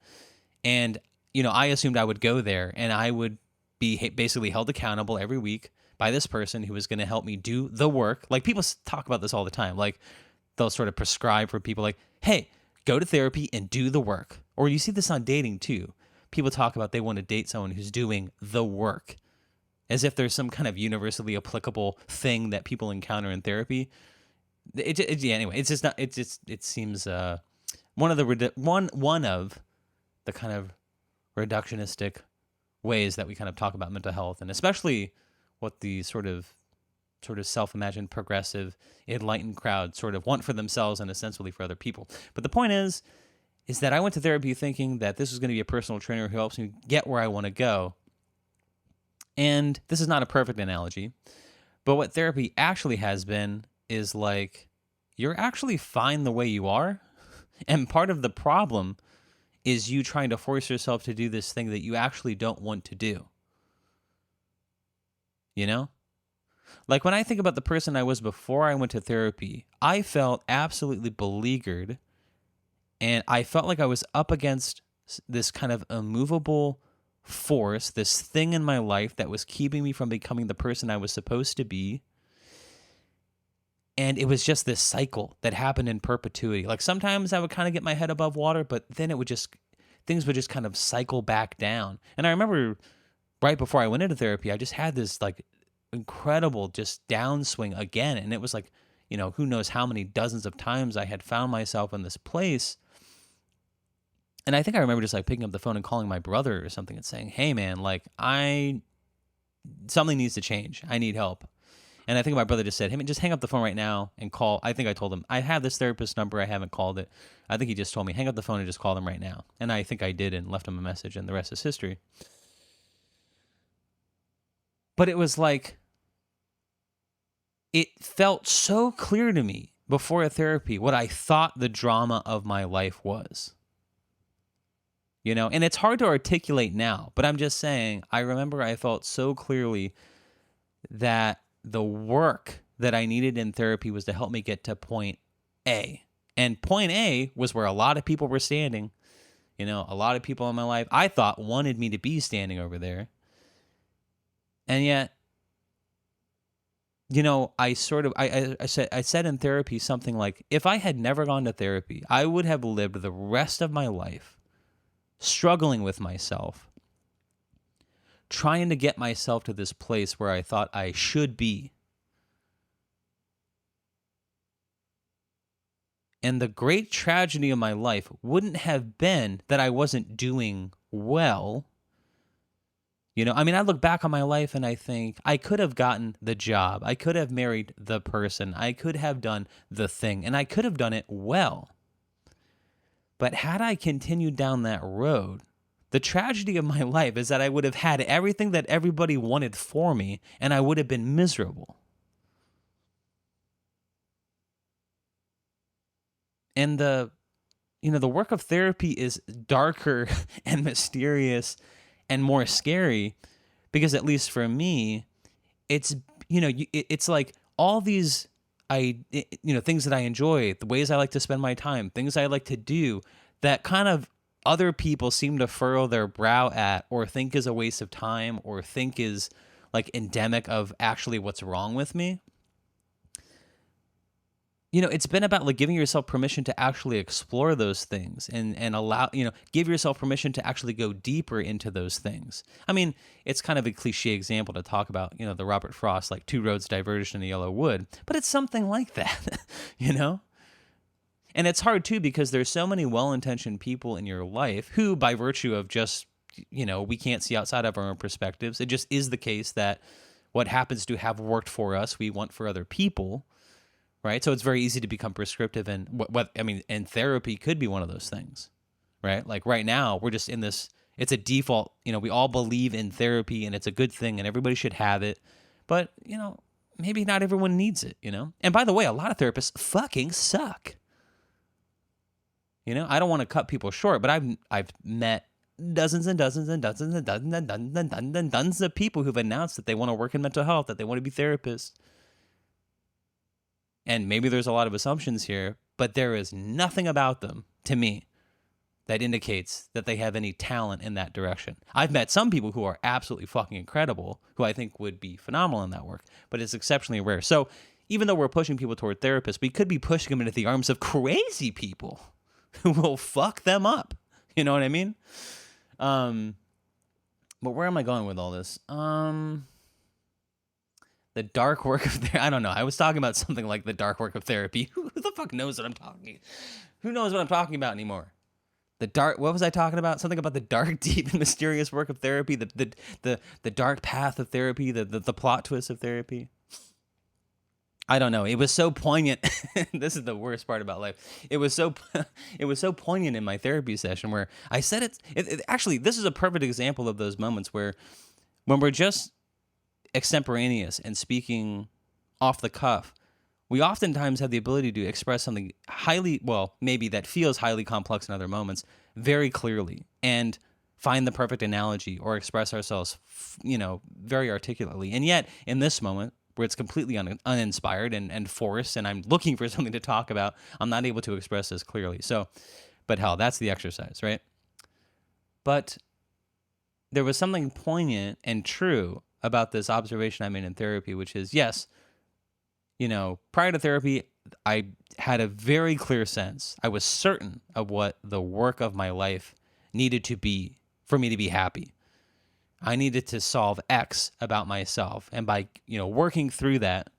And, I assumed I would go there and I would be basically held accountable every week by this person who was going to help me do the work. Like people talk about this all the time. Like they'll sort of prescribe for people like, hey, go to therapy and do the work. Or you see this on dating too. People talk about they want to date someone who's doing the work as if there's some kind of universally applicable thing that people encounter in therapy. Anyway, it's just not, it seems, one of the kind of reductionistic ways that we kind of talk about mental health, and especially what the sort of self-imagined progressive enlightened crowd sort of want for themselves and essentially for other people. But the point is that I went to therapy thinking that this was going to be a personal trainer who helps me get where I want to go. And this is not a perfect analogy, but what therapy actually has been is like, you're actually fine the way you are. And part of the problem is you trying to force yourself to do this thing that you actually don't want to do. You know? Like when I think about the person I was before I went to therapy, I felt absolutely beleaguered, and I felt like I was up against this kind of immovable force, this thing in my life that was keeping me from becoming the person I was supposed to be. And it was just this cycle that happened in perpetuity. Like sometimes I would kind of get my head above water, but then things would just kind of cycle back down. And I remember right before I went into therapy, I just had this like incredible just downswing again. And it was like, who knows how many dozens of times I had found myself in this place. And I think I remember just like picking up the phone and calling my brother or something and saying, hey man, like something needs to change. I need help. And I think my brother just said, hey man, just hang up the phone right now and call. I think I told him, I have this therapist number. I haven't called it. I think he just told me, hang up the phone and just call them right now. And I think I did and left him a message, and the rest is history. But it was like, it felt so clear to me before a therapy what I thought the drama of my life was. And it's hard to articulate now, but I'm just saying, I remember I felt so clearly that the work that I needed in therapy was to help me get to point A. And point A was where a lot of people were standing. A lot of people in my life, I thought, wanted me to be standing over there. And yet, I said in therapy something like, if I had never gone to therapy, I would have lived the rest of my life struggling with myself, trying to get myself to this place where I thought I should be. And the great tragedy of my life wouldn't have been that I wasn't doing well. I look back on my life and I think I could have gotten the job. I could have married the person. I could have done the thing, and I could have done it well. But had I continued down that road, the tragedy of my life is that I would have had everything that everybody wanted for me, and I would have been miserable. And the work of therapy is darker and mysterious and more scary because, at least for me, it's, it's like all these things that I enjoy, the ways I like to spend my time, things I like to do that kind of other people seem to furrow their brow at or think is a waste of time or think is like endemic of actually what's wrong with me. It's been about like giving yourself permission to actually explore those things and allow, give yourself permission to actually go deeper into those things. It's kind of a cliche example to talk about, the Robert Frost, like two roads diverged in a yellow wood, but it's something like that, And it's hard too, because there's so many well-intentioned people in your life who, by virtue of just, we can't see outside of our own perspectives. It just is the case that what happens to have worked for us, we want for other people. Right. So it's very easy to become prescriptive, and and therapy could be one of those things, right? Like right now we're just in this, it's a default, we all believe in therapy and it's a good thing and everybody should have it, but maybe not everyone needs it, And by the way, a lot of therapists fucking suck. I don't want to cut people short, but I've met dozens and dozens and dozens and dozens and dozens and dozens and dozens of people who've announced that they want to work in mental health, that they want to be therapists. And maybe there's a lot of assumptions here, but there is nothing about them, to me, that indicates that they have any talent in that direction. I've met some people who are absolutely fucking incredible, who I think would be phenomenal in that work, but it's exceptionally rare. So even though we're pushing people toward therapists, we could be pushing them into the arms of crazy people who will fuck them up. You know what I mean? But where am I going with all this? The dark work of therapy. I don't know. I was talking about something like the dark work of therapy. Who the fuck knows what I'm talking? Who knows what I'm talking about anymore? What was I talking about? Something about the dark, deep, and mysterious work of therapy. The dark path of therapy. The plot twist of therapy. I don't know. It was so poignant. This is the worst part about life. It was so poignant in my therapy session where I said it. Actually, this is a perfect example of those moments where when we're just extemporaneous and speaking off the cuff, we oftentimes have the ability to express something maybe that feels highly complex in other moments very clearly and find the perfect analogy or express ourselves, very articulately. And yet, in this moment, where it's completely uninspired and forced, and I'm looking for something to talk about, I'm not able to express this clearly. So, but hell, that's the exercise, right? But there was something poignant and true about this observation I made in therapy, which is, yes, prior to therapy, I had a very clear sense. I was certain of what the work of my life needed to be for me to be happy. I needed to solve X about myself. And by, working through that,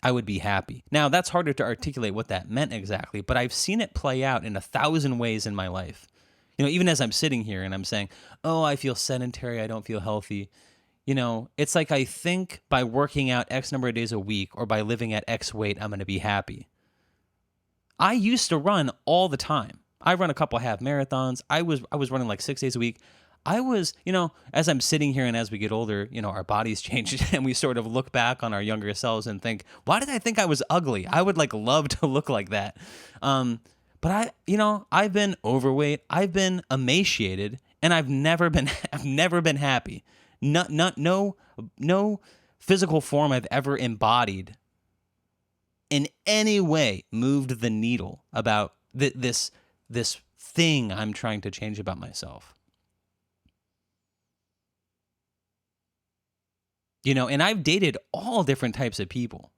I would be happy. Now, that's harder to articulate what that meant exactly, but I've seen it play out in 1,000 ways in my life. Even as I'm sitting here and I'm saying, oh, I feel sedentary, I don't feel healthy. It's like I think by working out X number of days a week or by living at X weight, I'm going to be happy. I used to run all the time. I run a couple half marathons. I was running like 6 days a week. I was, as I'm sitting here and as we get older, our bodies change and we sort of look back on our younger selves and think, why did I think I was ugly? I would love to look like that. But I've been overweight, I've been emaciated, and I've never been happy. No physical form I've ever embodied in any way moved the needle about this thing I'm trying to change about myself. And I've dated all different types of people.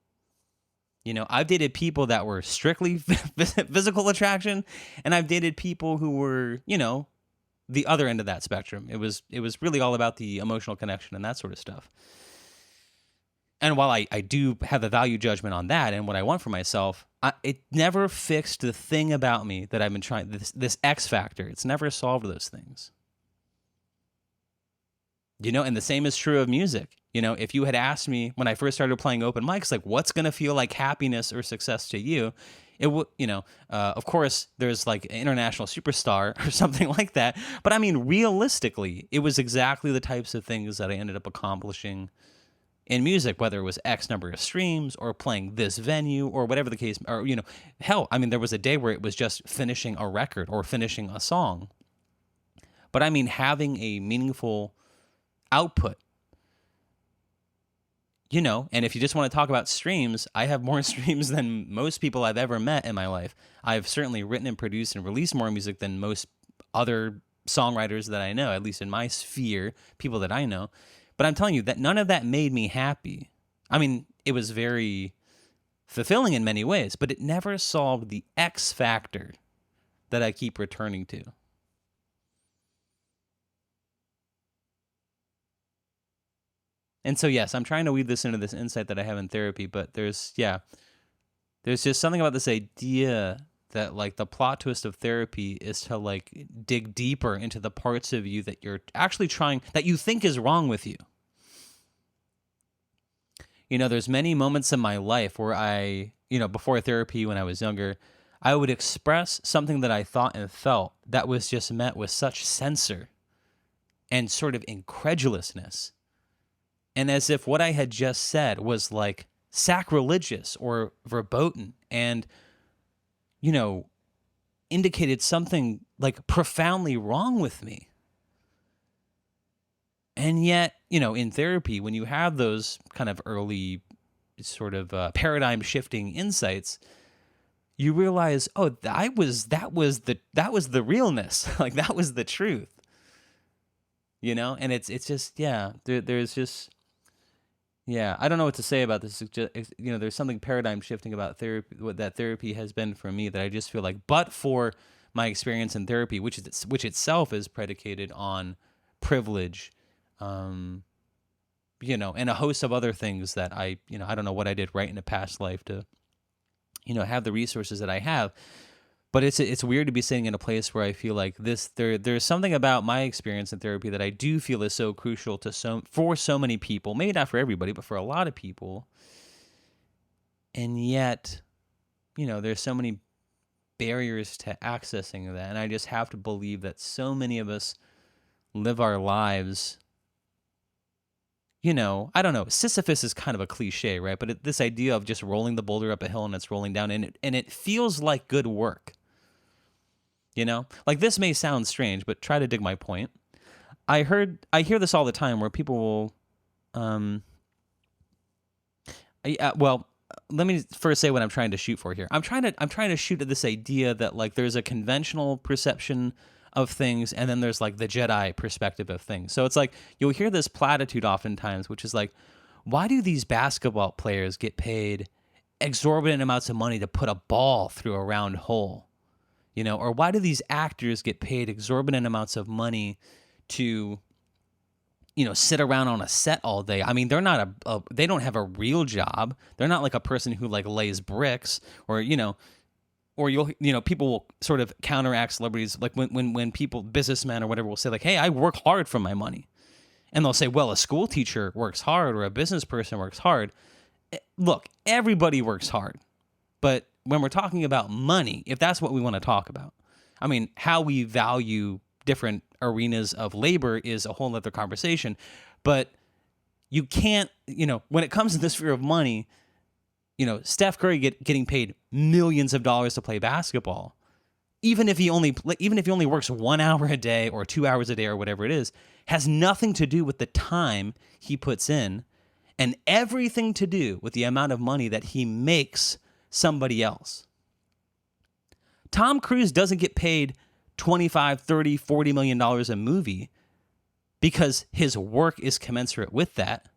I've dated people that were strictly physical attraction, and I've dated people who were, the other end of that spectrum. It was really all about the emotional connection and that sort of stuff. And while I do have a value judgment on that and what I want for myself, it never fixed the thing about me that I've been trying, this X factor. It's never solved those things. And the same is true of music. If you had asked me when I first started playing open mics, what's going to feel like happiness or success to you? It would, of course, there's an international superstar or something like that. But I mean, realistically, it was exactly the types of things that I ended up accomplishing in music, whether it was X number of streams or playing this venue or whatever the case, or, hell, I mean, there was a day where it was just finishing a record or finishing a song. But I mean, having a meaningful output, and if you just want to talk about streams, I have more streams than most people I've ever met in my life. I've certainly written and produced and released more music than most other songwriters that I know, at least in my sphere, people that I know. But I'm telling you that none of that made me happy. I mean, it was very fulfilling in many ways, but it never solved the X factor that I keep returning to. And so, yes, I'm trying to weave this into this insight that I have in therapy, but there's just something about this idea that the plot twist of therapy is to dig deeper into the parts of you that you're actually that you think is wrong with you. There's many moments in my life where I, before therapy when I was younger, I would express something that I thought and felt that was just met with such censor and sort of incredulousness. And as if what I had just said was sacrilegious or verboten. And, indicated something like profoundly wrong with me. And yet, in therapy, when you have those kind of early sort of paradigm shifting insights, you realize, oh, that was the realness. Like, that was the truth. And it's just, yeah, there's just, yeah, I don't know what to say about this. It's just, there's something paradigm shifting about therapy, what that therapy has been for me, that I just feel like, but for my experience in therapy, which itself is predicated on privilege, and a host of other things that I don't know what I did right in a past life to, have the resources that I have. But it's weird to be sitting in a place where I feel like there's something about my experience in therapy that I do feel is so crucial for so many people, maybe not for everybody, but for a lot of people. And yet, there's so many barriers to accessing that. And I just have to believe that so many of us live our lives, I don't know, Sisyphus is kind of a cliche, right? But this idea of just rolling the boulder up a hill and it's rolling down, and it feels like good work. Like, this may sound strange, but try to dig my point. I hear this all the time where people will, well, let me first say what I'm trying to shoot for here. I'm trying to shoot at this idea that, like, there's a conventional perception of things, and then there's like the Jedi perspective of things. So it's like, you'll hear this platitude oftentimes, which is like, why do these basketball players get paid exorbitant amounts of money to put a ball through a round hole? Or why do these actors get paid exorbitant amounts of money to, sit around on a set all day? I mean, they're not they don't have a real job. They're not like a person who like lays bricks, or, people will sort of counteract celebrities. Like when people, businessmen or whatever, will say like, hey, I work hard for my money. And they'll say, well, a school teacher works hard, or a business person works hard. Look, everybody works hard. But when we're talking about money, if that's what we want to talk about, I mean, how we value different arenas of labor is a whole other conversation. But you can't, when it comes to the sphere of money, Steph Curry getting paid millions of dollars to play basketball, even if he only works 1 hour a day or 2 hours a day or whatever it is, has nothing to do with the time he puts in, and everything to do with the amount of money that he makes somebody else. Tom Cruise doesn't get paid $25, $30, $40 million a movie because his work is commensurate with that.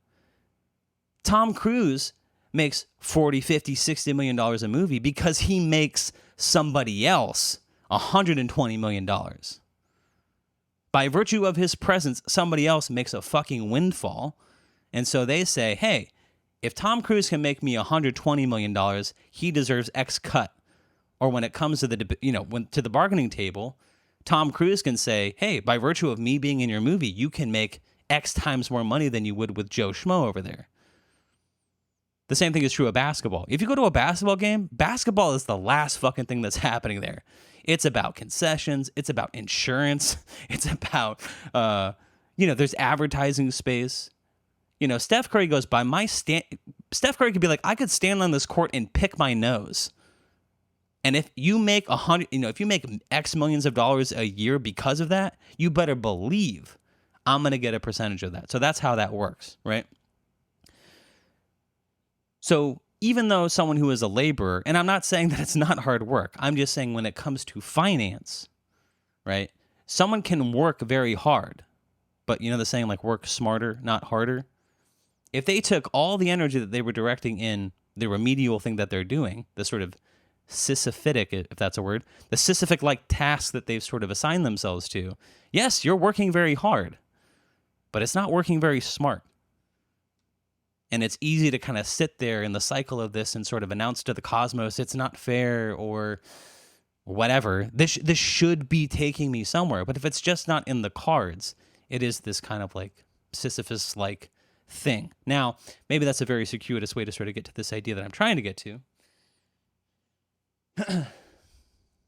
Tom Cruise makes $40, $50, $60 million a movie because he makes somebody else $120 million. By virtue of his presence, somebody else makes a fucking windfall. And so they say, hey, if Tom Cruise can make me $120 million, he deserves X cut. Or when it comes to to the bargaining table, Tom Cruise can say, hey, by virtue of me being in your movie, you can make X times more money than you would with Joe Schmo over there. The same thing is true of basketball. If you go to a basketball game, basketball is the last fucking thing that's happening there. It's about concessions. It's about insurance. It's about, there's advertising space. Steph Curry goes by Steph Curry could be like, I could stand on this court and pick my nose. And if you make if you make X millions of dollars a year because of that, you better believe I'm going to get a percentage of that. So that's how that works, right? So even though someone who is a laborer, and I'm not saying that it's not hard work, I'm just saying when it comes to finance, right? Someone can work very hard, but the saying, like, work smarter, not harder. If they took all the energy that they were directing in the remedial thing that they're doing, the sort of Sisyphic, if that's a word, the Sisyphic-like task that they've sort of assigned themselves to, yes, you're working very hard, but it's not working very smart. And it's easy to kind of sit there in the cycle of this and sort of announce to the cosmos, it's not fair, or whatever. This should be taking me somewhere. But if it's just not in the cards, it is this kind of like Sisyphus-like thing. Now, maybe that's a very circuitous way to sort of get to this idea that I'm trying to get to,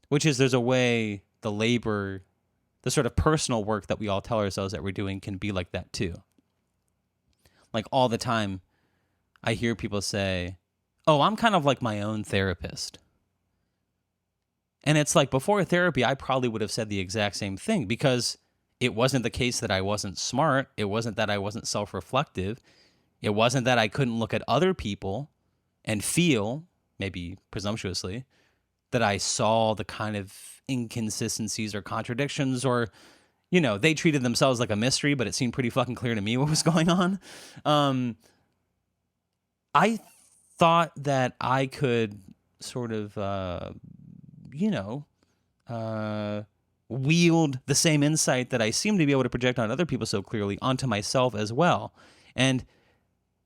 which is there's a way the labor, the sort of personal work that we all tell ourselves that we're doing can be like that too. Like, all the time, I hear people say, oh, I'm kind of like my own therapist. And it's like before therapy, I probably would have said the exact same thing because it wasn't the case that I wasn't smart. It wasn't that I wasn't self-reflective. It wasn't that I couldn't look at other people and feel, maybe presumptuously, that I saw the kind of inconsistencies or contradictions, or, they treated themselves like a mystery, but it seemed pretty fucking clear to me what was going on. I thought that I could sort of, wield the same insight that I seem to be able to project on other people so clearly onto myself as well. And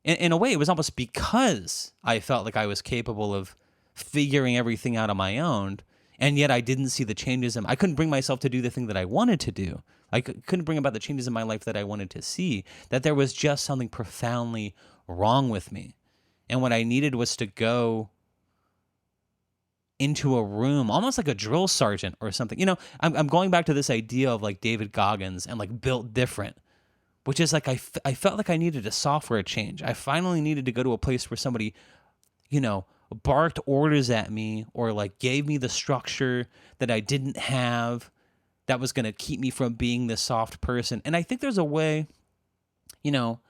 in a way, it was almost because I felt like I was capable of figuring everything out on my own, and yet I didn't see the changes. I couldn't bring myself to do the thing that I wanted to do. I couldn't bring about the changes in my life that I wanted to see, that there was just something profoundly wrong with me. And what I needed was to go into a room, almost like a drill sergeant or something. I'm going back to this idea of like David Goggins and like built different, which is like I felt like I needed a software change. I finally needed to go to a place where somebody, barked orders at me or like gave me the structure that I didn't have that was going to keep me from being this soft person. And I think there's a way,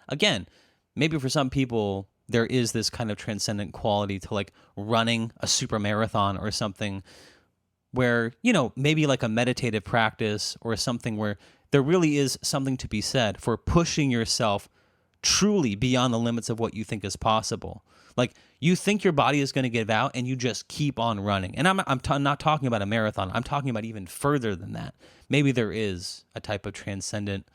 again, maybe for some people, there is this kind of transcendent quality to like running a super marathon or something where, maybe like a meditative practice or something where there really is something to be said for pushing yourself truly beyond the limits of what you think is possible. Like you think your body is going to give out and you just keep on running. And I'm not talking about a marathon. I'm talking about even further than that. Maybe there is a type of transcendent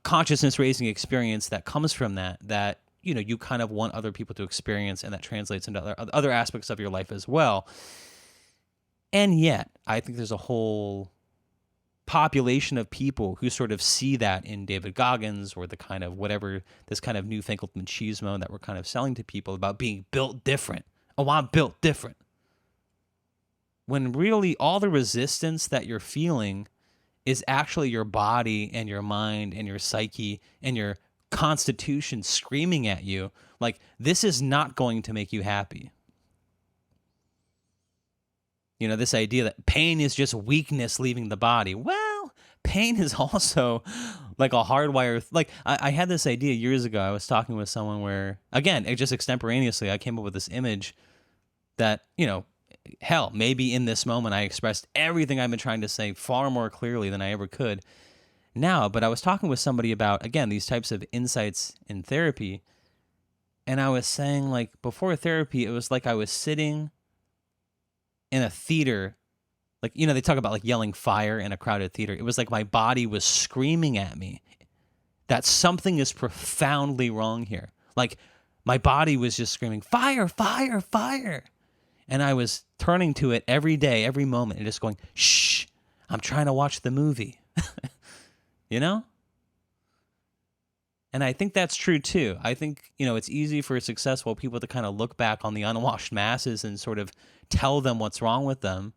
consciousness raising experience that comes from that you kind of want other people to experience, and that translates into other aspects of your life as well. And yet, I think there's a whole population of people who sort of see that in David Goggins or the kind of whatever, this kind of newfangled machismo that we're kind of selling to people about being built different. Oh, I'm built different. When really all the resistance that you're feeling is actually your body and your mind and your psyche and your constitution screaming at you like, this is not going to make you happy. This idea that pain is just weakness leaving the body. Well, pain is also like a hardwire. Like I had this idea years ago. I was talking with someone where, again, it just extemporaneously, I came up with this image that, hell, maybe in this moment I expressed everything I've been trying to say far more clearly than I ever could now. But I was talking with somebody about, again, these types of insights in therapy. And I was saying, like, before therapy, it was like I was sitting in a theater, like, they talk about like yelling fire in a crowded theater. It was like my body was screaming at me that something is profoundly wrong here. Like my body was just screaming, fire, fire, fire. And I was turning to it every day, every moment, and just going, shh, I'm trying to watch the movie. And I think that's true too. I think, it's easy for successful people to kind of look back on the unwashed masses and sort of tell them what's wrong with them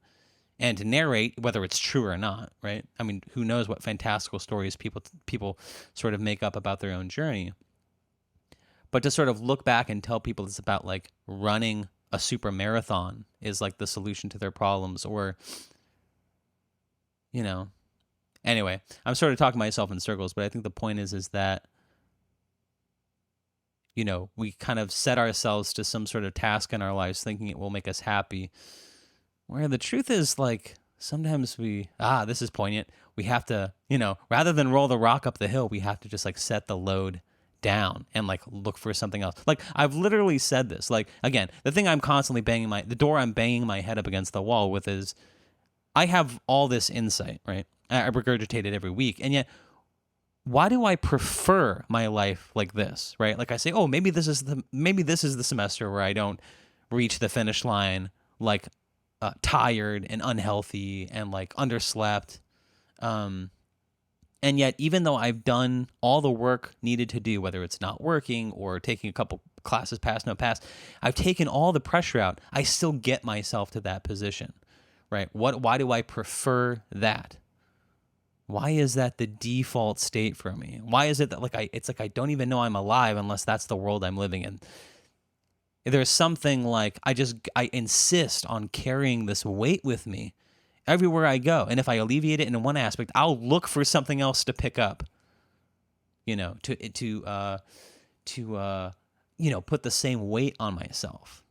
and to narrate whether it's true or not, right? I mean, who knows what fantastical stories people sort of make up about their own journey. But to sort of look back and tell people it's about like running a super marathon is like the solution to their problems, or, anyway, I'm sort of talking myself in circles, but I think the point is that, we kind of set ourselves to some sort of task in our lives thinking it will make us happy. Where the truth is, like, sometimes this is poignant. We have to, rather than roll the rock up the hill, we have to just like set the load down and like look for something else. Like I've literally said this, like, again, the thing I'm constantly the door I'm banging my head up against the wall with is I have all this insight, right? I regurgitate it every week. And yet, why do I prefer my life like this, right? Like I say, oh, maybe this is the semester where I don't reach the finish line like tired and unhealthy and like underslept. And yet, even though I've done all the work needed to do, whether it's not working or taking a couple classes pass, no pass, I've taken all the pressure out. I still get myself to that position, right? Why do I prefer that? Why is that the default state for me? Why is it that it's like I don't even know I'm alive unless that's the world I'm living in? There's something like I insist on carrying this weight with me everywhere I go. And if I alleviate it in one aspect, I'll look for something else to pick up, to put the same weight on myself.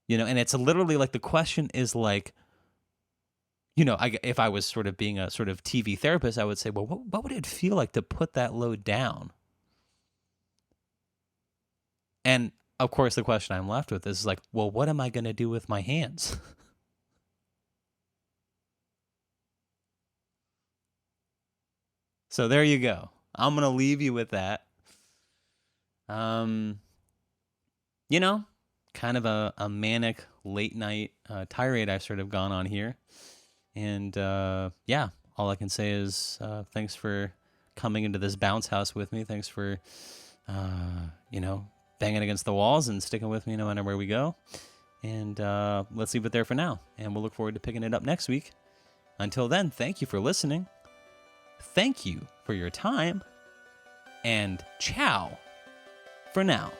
And it's literally like the question is like, if I was sort of being a sort of TV therapist, I would say, well, what would it feel like to put that load down? And of course, the question I'm left with is like, well, what am I going to do with my hands? So there you go. I'm going to leave you with that. Um, kind of a manic late night tirade I've sort of gone on here. And yeah, all I can say is thanks for coming into this bounce house with me. Thanks for, banging against the walls and sticking with me no matter where we go. And let's leave it there for now. And we'll look forward to picking it up next week. Until then, thank you for listening. Thank you for your time. And ciao for now.